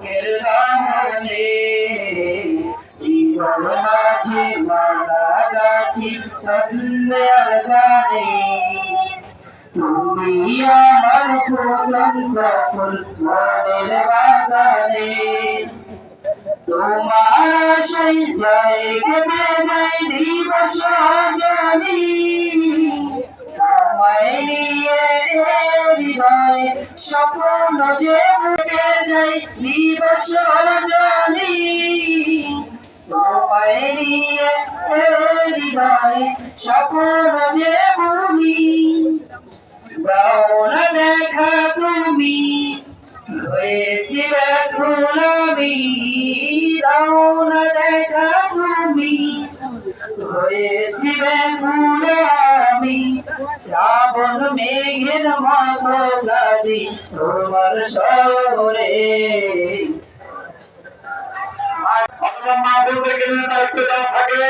বুকের গানে জীবন মাঝে মালা গাছি সন্ধ্যার গানে তুমি আমার ফুলন্ত ফুল মনের বাগানে তোমার সেই জায়গাতে যাই দিবস জানি তোমায় নিয়ে হৃদয়ে স্বপ্ন যে বুকে যাই দিবস জানি তোমায় নিয়ে হৃদয়ে স্বপ্ন যে বুনি দাও না দেখা তুমি হয়েছি ব্যাকুল আমি দাও না দেখা তুমি হয়েছি ব্যাকুল আমি শ্রাবণ মেঘের মতো গাদি তোমার শহরে মা বোনদেরকে দায়িত্ব দেওয়া থাকে।